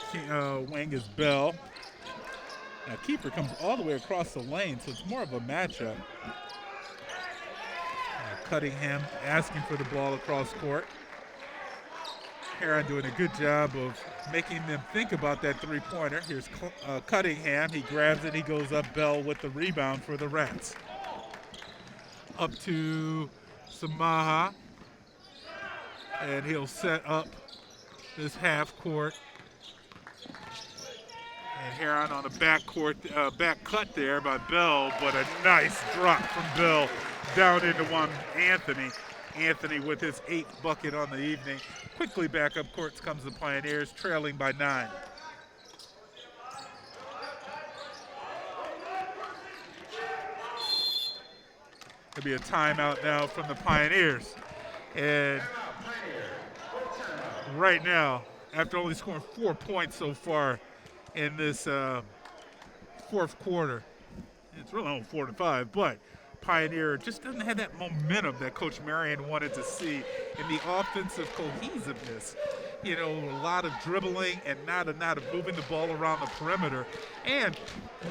wing is Bell. Now Kiefer comes all the way across the lane, so it's more of a matchup. Cunningham asking for the ball across court. Huron doing a good job of making them think about that three-pointer. Here's Cunningham. He grabs it. He goes up. Bell with the rebound for the Rats. Up to Samaha. And he'll set up this half court. And Huron on the back cut there by Bell, but a nice drop from Bell down into one Anthony. Anthony with his 8th bucket on the evening. Quickly back up court comes the Pioneers, trailing by 9. There'll be a timeout now from the Pioneers. And right now, after only scoring 4 points so far in this fourth quarter, it's really only 4 to 5, but Pioneer just doesn't have that momentum that Coach Marion wanted to see in the offensive cohesiveness. You know, a lot of dribbling and not of moving the ball around the perimeter and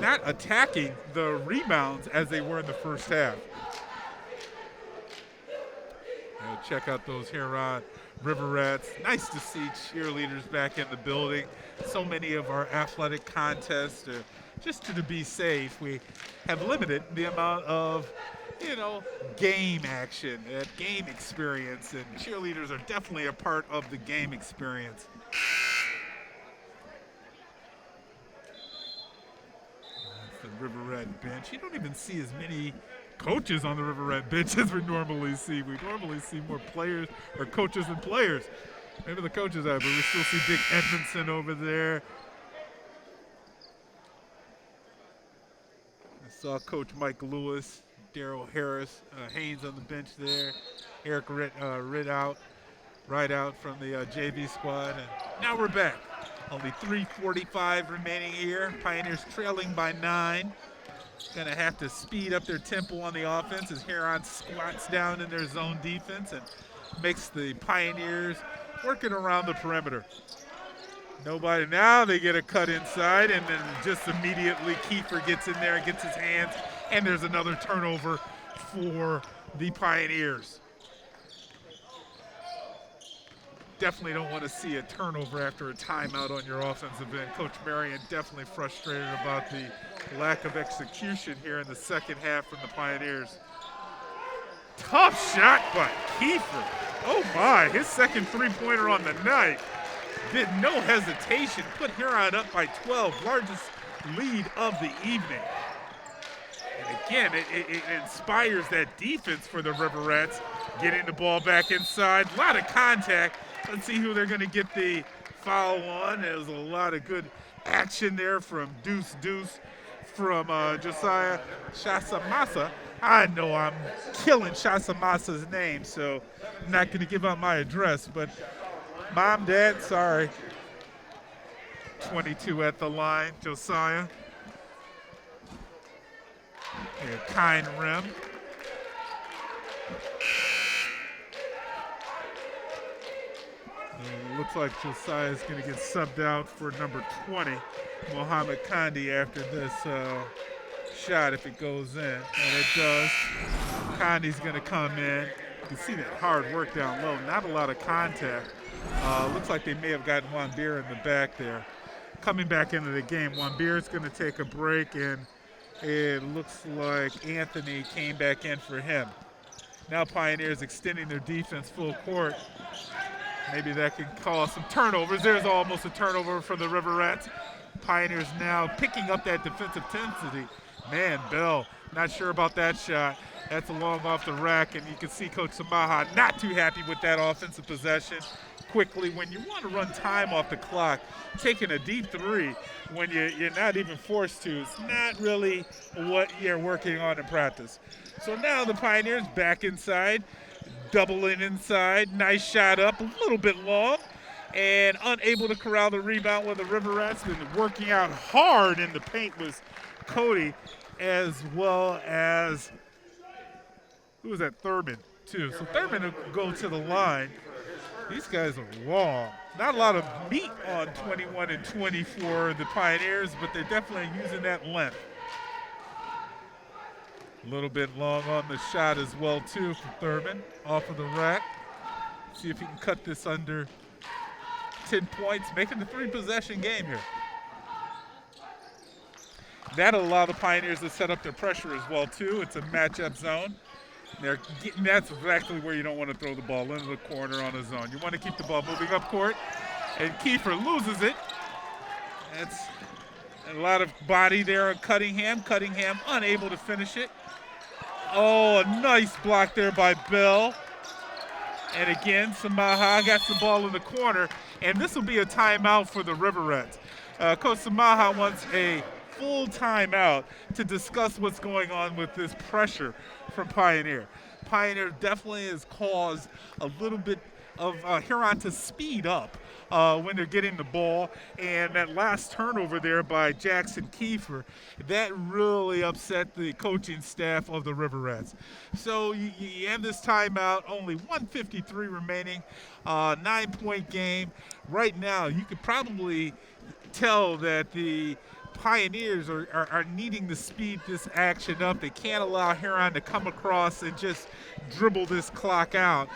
not attacking the rebounds as they were in the first half. And check out those Huron River Rats. Nice to see cheerleaders back in the building. So many of our athletic contests, just to be safe, we have limited the amount of, game action, game experience, and cheerleaders are definitely a part of the game experience. That's the River Rat bench. You don't even see as many coaches on the River Rat bench as we normally see. We normally see more players or coaches than players. Maybe the coaches are, but we still see Dick Edmondson over there. I saw Coach Mike Lewis, Daryl Harris, Haynes on the bench there. Eric Rideout from the JV squad. And now we're back. Only 3:45 remaining here. Pioneers trailing by 9. Going to have to speed up their tempo on the offense as Huron squats down in their zone defense and makes the Pioneers working around the perimeter. Nobody, now they get a cut inside, and then just immediately Kiefer gets in there and gets his hands, and there's another turnover for the Pioneers. Definitely don't want to see a turnover after a timeout on your offensive end. Coach Marion definitely frustrated about the lack of execution here in the second half from the Pioneers. Tough shot by Kiefer. Oh my, his second three-pointer on the night. Did no hesitation, put Huron up by 12, largest lead of the evening. And again, it inspires that defense for the River Rats, getting the ball back inside. A lot of contact. Let's see who they're going to get the foul on. There's a lot of good action there from Deuce from Josiah Shasamasa. I know I'm killing Shasamasa's name, so I'm not going to give out my address, but Mom, Dad, sorry. 22 at the line, Josiah. Here, kind rim. Looks like Josiah's going to get subbed out for number 20, Mohammed Kandi, after this shot if it goes in. And it does. Kandi's going to come in. You can see that hard work down low. Not a lot of contact. Looks like they may have gotten Juan Beer in the back there. Coming back into the game, Juan Beer's going to take a break, and it looks like Anthony came back in for him. Now Pioneers extending their defense full court. Maybe that can cause some turnovers. There's almost a turnover for the River Rats. Pioneers now picking up that defensive intensity. Man, Bell, not sure about that shot. That's a long off the rack, and you can see Coach Samaha not too happy with that offensive possession. Quickly, when you want to run time off the clock, taking a deep three when you're not even forced to, it's not really what you're working on in practice. So now the Pioneers back inside, doubling inside, nice shot up, a little bit long, and unable to corral the rebound with the River Rats. Been working out hard in the paint was Cody, as well as, who was that, Thurman, too. So Thurman will go to the line. These guys are long. Not a lot of meat on 21 and 20 for the Pioneers, but they're definitely using that length. A little bit long on the shot as well, too, from Thurman off of the rack. See if he can cut this under 10 points, making the three-possession game here. That'll allow the Pioneers to set up their pressure as well, too. It's a matchup zone. That's exactly where you don't want to throw the ball, into the corner on a zone. You want to keep the ball moving up court. And Kiefer loses it. That's a lot of body there on Cunningham. Cunningham unable to finish it. Oh, a nice block there by Bell. And again, Samaha got the ball in the corner. And this will be a timeout for the River Rats. Coach Samaha wants a full timeout to discuss what's going on with this pressure from Pioneer. Pioneer definitely has caused a little bit of Huron to speed up when they're getting the ball, and that last turnover there by Jackson Kiefer, that really upset the coaching staff of the River Rats. So you end this timeout, only 1:53 remaining, 9-point game. Right now, you could probably tell that the Pioneers are needing to speed this action up. They can't allow Huron to come across and just dribble this clock out.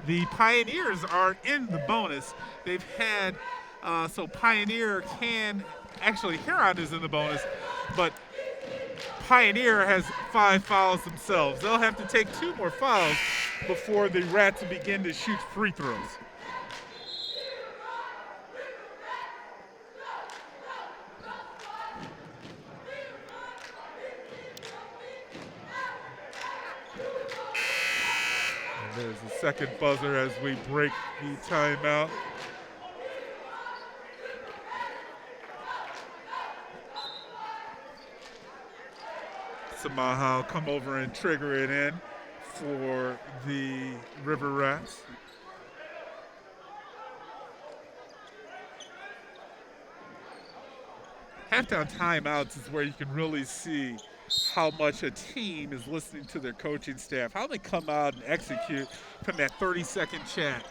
The Pioneers are in the bonus. They've had, so Pioneer can, actually Huron is in the bonus, but Pioneer has 5 fouls themselves. They'll have to take 2 more fouls before the Rats begin to shoot free throws. There's the second buzzer as we break the timeout. Samaha will come over and trigger it in for the River Rats. Halftime timeouts is where you can really see how much a team is listening to their coaching staff, how they come out and execute from that 30-second chat.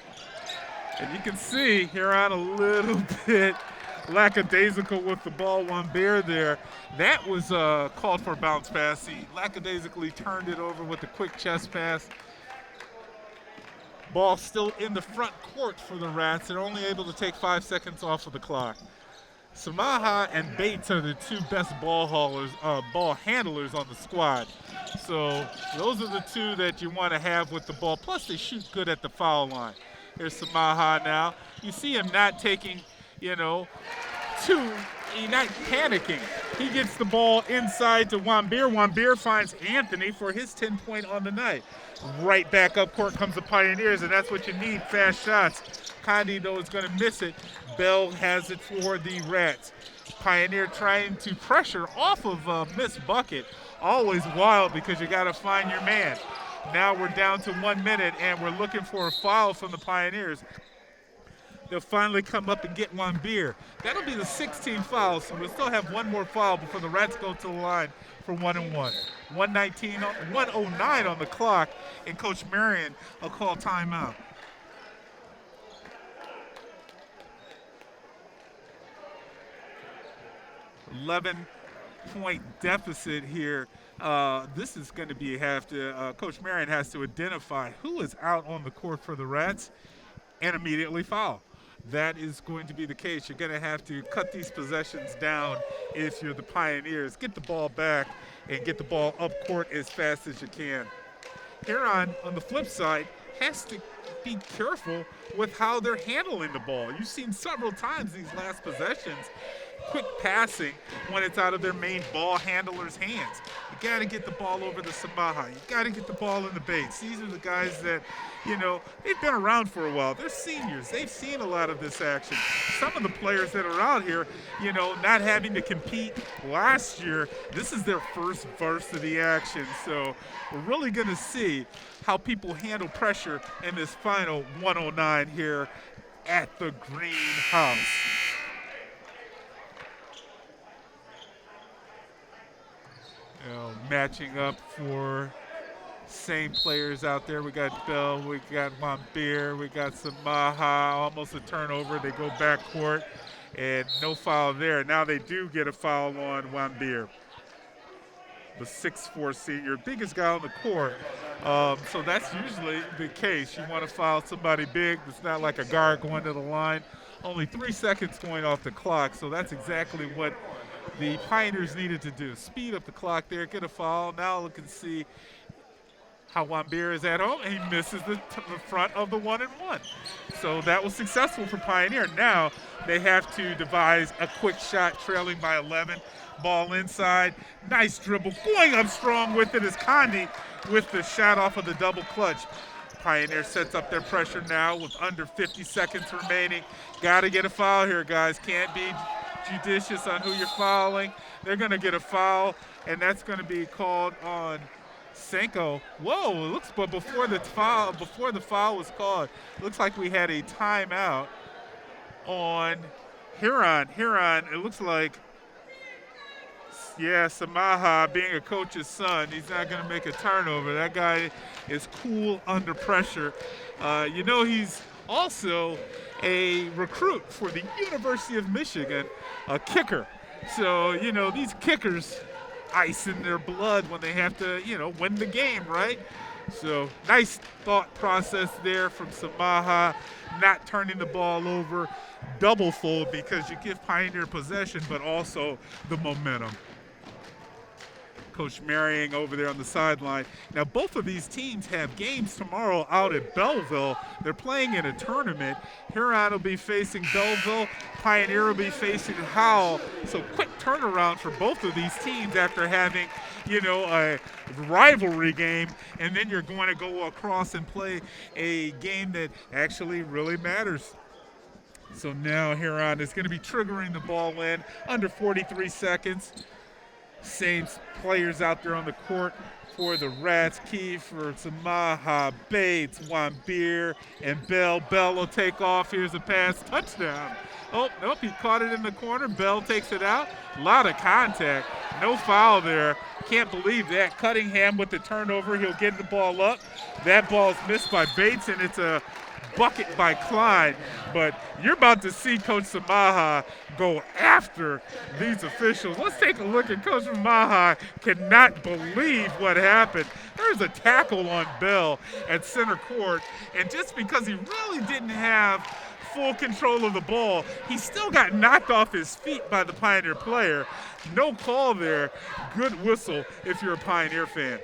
And you can see Huron a little bit lackadaisical with the ball. Wambear there. That was called for a bounce pass. He lackadaisically turned it over with a quick chest pass. Ball still in the front court for the Rats. They're only able to take 5 seconds off of the clock. Samaha and Bates are the 2 best ball handlers on the squad. So those are the 2 that you want to have with the ball. Plus they shoot good at the foul line. Here's Samaha now. You see him not taking, he's not panicking. He gets the ball inside to Wambeer. Wambeer finds Anthony for his 10-point on the night. Right back up court comes the Pioneers, and that's what you need, fast shots. Condi, though, is going to miss it. Bell has it for the Rats. Pioneer trying to pressure off of a missed bucket. Always wild because you got to find your man. Now we're down to 1 minute, and we're looking for a foul from the Pioneers. They'll finally come up and get Wambeer. That'll be the 16th foul, so we'll still have 1 more foul before the Rats go to the line for 1-and-1. 1:09 on the clock, and Coach Marion will call timeout. 11-point deficit here. This is going to be Coach Marion has to identify who is out on the court for the Rats and immediately foul. That is going to be the case. You're going to have to cut these possessions down if you're the Pioneers. Get the ball back and get the ball up court as fast as you can. Huron, on the flip side, has to be careful with how they're handling the ball. You've seen several times these last possessions, quick passing when it's out of their main ball handler's hands. You got to get the ball over to Samaha. You got to get the ball in the Bates. These are the guys that, they've been around for a while. They're seniors. They've seen a lot of this action. Some of the players that are out here, not having to compete last year, this is their first burst of the action. So we're really going to see how people handle pressure in this final 109 here at the Greenhouse. Matching up for same players out there. We got Bell, we got Wambeer, we got Samaha, almost a turnover. They go back court, and no foul there. Now they do get a foul on Wambeer, the 6'4" senior, biggest guy on the court. So that's usually the case. You want to foul somebody big. It's not like a guard going to the line. Only 3 seconds going off the clock, so that's exactly what the Pioneers needed to do. Speed up the clock there, get a foul. Now look and see Juan Beer is at home, and he misses the front of the 1-and-1. So that was successful for Pioneer. Now they have to devise a quick shot, trailing by 11. Ball inside. Nice dribble. Going up strong with it is Condi with the shot off of the double clutch. Pioneer sets up their pressure now with under 50 seconds remaining. Got to get a foul here, guys. Can't be judicious on who you're fouling. They're going to get a foul, and that's going to be called on Senko. Whoa, it looks, but before the foul was called, looks like we had a timeout on Huron. It looks like, yeah, Samaha, being a coach's son, he's not going to make a turnover. That guy is cool under pressure. He's also a recruit for the University of Michigan, a kicker. So, these kickers, ice in their blood when they have to, win the game, right? So nice thought process there from Samaha, not turning the ball over, double fold because you give Pioneer possession, but also the momentum. Coach Marrying over there on the sideline. Now, both of these teams have games tomorrow out at Belleville. They're playing in a tournament. Huron will be facing Belleville. Pioneer will be facing Howell. So quick turnaround for both of these teams after having, a rivalry game. And then you're going to go across and play a game that actually really matters. So now Huron is going to be triggering the ball in under 43 seconds. Same players out there on the court for the Rats. Kiefer, Samaha, Bates, Juan Beer, and Bell. Bell will take off. Here's a pass. Touchdown. Oh, nope, he caught it in the corner. Bell takes it out. A lot of contact. No foul there. Can't believe that. Cunningham with the turnover. He'll get the ball up. That ball's missed by Bates, and it's a bucket by Klein. But you're about to see Coach Samaha go after these officials. Let's take a look at Coach Samaha. Cannot believe what happened. There's a tackle on Bell at center court, and just because he really didn't have full control of the ball, he still got knocked off his feet by the Pioneer player. No call there. Good whistle if you're a Pioneer fan.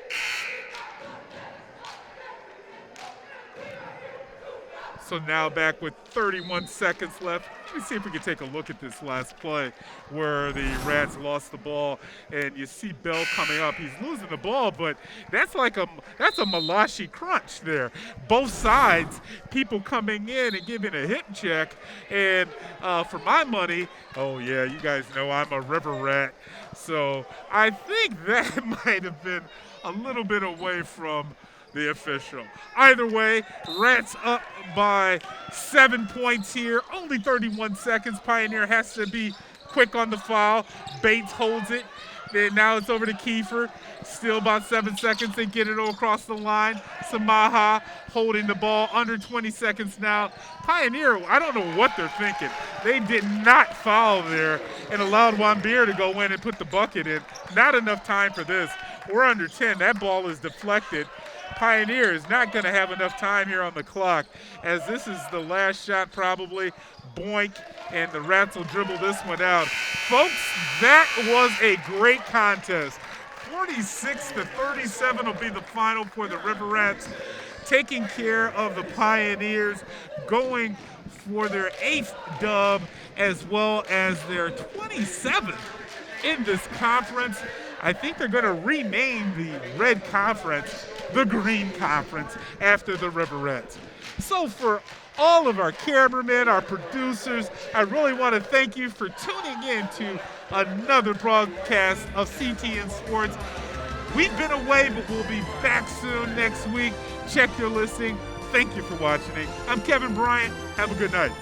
So now back with 31 seconds left. Let me see if we can take a look at this last play where the Rats lost the ball, and you see Bell coming up. He's losing the ball, but that's a Malachi crunch there. Both sides, people coming in and giving a hip check, and for my money, oh yeah, you guys know I'm a River Rat, so I think that might have been a little bit away from the official. Either way, Rats up by 7 points here. Only 31 seconds. Pioneer has to be quick on the foul. Bates holds it. Then now it's over to Kiefer. Still about 7 seconds. They get it all across the line. Samaha holding the ball. Under 20 seconds now. Pioneer, I don't know what they're thinking. They did not foul there and allowed Juan Beer to go in and put the bucket in. Not enough time for this. We're under 10. That ball is deflected. Pioneer is not going to have enough time here on the clock, as this is the last shot probably. Boink, and the Rats will dribble this one out. Folks, that was a great contest. 46-37 will be the final for the River Rats, taking care of the Pioneers, going for their 8th dub as well as their 27th in this conference. I think they're going to rename the Red Conference the Green Conference after the River Rats. So for all of our cameramen, our producers, I really want to thank you for tuning in to another broadcast of CTN Sports. We've been away, but we'll be back soon next week. Check your listing. Thank you for watching. I'm Kevin Bryant. Have a good night.